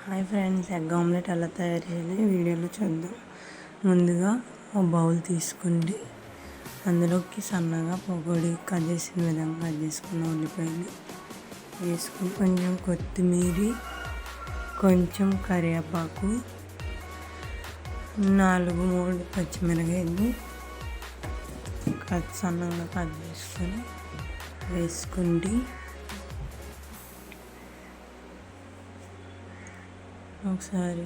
Hi friends, egg omelette ఎలా తయారు చేయాలి వీడియోలో చూద్దాం. ముందుగా ఒక బౌల్ తీసుకోండి. అందులోకి సన్నగా పొడి కట్ చేసిన విధంగా కట్ చేసుకున్న ఉల్లిపాయలు వేసుకుని కొంచెం కొత్తిమీర, కొంచెం కరివేపాకు, 4-3 పచ్చిమిరపకాయలు సన్నగా కట్ చేసుకొని వేసుకోండి. ఒకసారి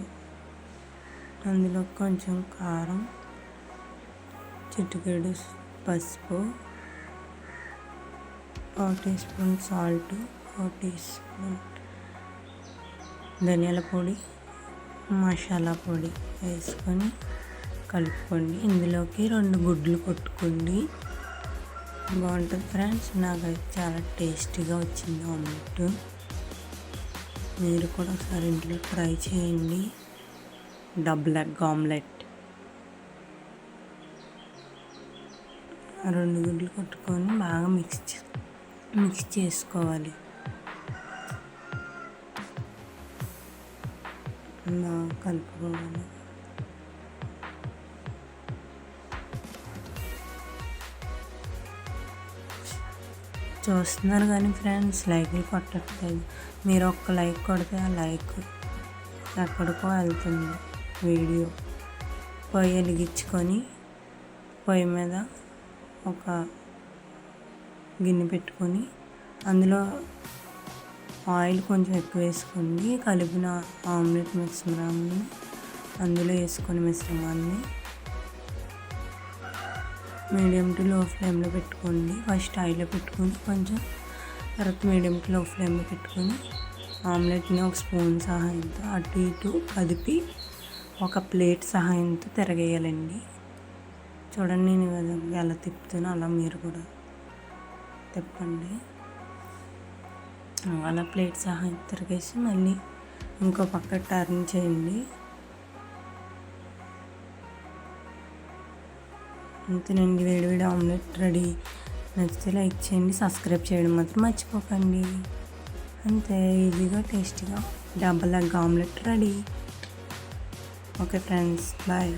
అందులో కొంచెం కారం, చిటికెడు పసుపు, 1 teaspoon salt, 1 teaspoon ధనియాల పొడి, మసాలా పొడి వేసుకొని కలుపుకోండి. ఇందులోకి 2 గుడ్లు కొట్టుకోండి. బాగుంటుంది ఫ్రెండ్స్. నాకైతే చాలా టేస్టీగా వచ్చింది ఆమ్లెట్. మీరు కూడా ఒకసారి ఇంట్లో ట్రై చేయండి. Double egg omelette. 2 గుడ్లు కొట్టుకొని బాగా మిక్స్ చేసుకోవాలి. బాగా కలుపుకోవాలి. చూస్తున్నారు కానీ ఫ్రెండ్స్, లైక్లు కొట్టట్లేదు. మీరు ఒక్క లైక్ కొడితే ఆ లైక్ ఎక్కడికో వెళ్తుంది. వీడియో పొయ్యి వెలిగించుకొని పొయ్యి మీద ఒక గిన్నె పెట్టుకొని అందులో ఆయిల్ కొంచెం ఎక్కువ వేసుకోండి. కలిపిన ఆమ్లెట్ మిశ్రమాన్ని అందులో వేసుకొని మిశ్రమాన్ని మీడియం టు లో ఫ్లేమ్లో పెట్టుకోండి. ఫస్ట్ హైలో పెట్టుకొని కొంచెం తర్వాత మీడియం టు లో ఫ్లేమ్లో పెట్టుకొని ఆమ్లెట్ని ఒక స్పూన్ సహాయంతో అటు ఇటు కదిపి ఒక ప్లేట్ సహాయంతో తిరగేయాలండి. చూడండి, నేను ఎలా తిప్పుతానో అలా మీరు కూడా తిప్పండి. అలా ప్లేట్ సహాయంతో తిరిగేసి మళ్ళీ ఇంకో పక్క టర్న్ చేయండి. అంతేనండి, వేడివేడి ఆమ్లెట్ రెడీ. నచ్చితే లైక్ చేయండి, సబ్స్క్రైబ్ చేయడం మాత్రం మర్చిపోకండి. అంతే ఈజీగా టేస్టీగా double egg omelette ready. Okay friends, bye.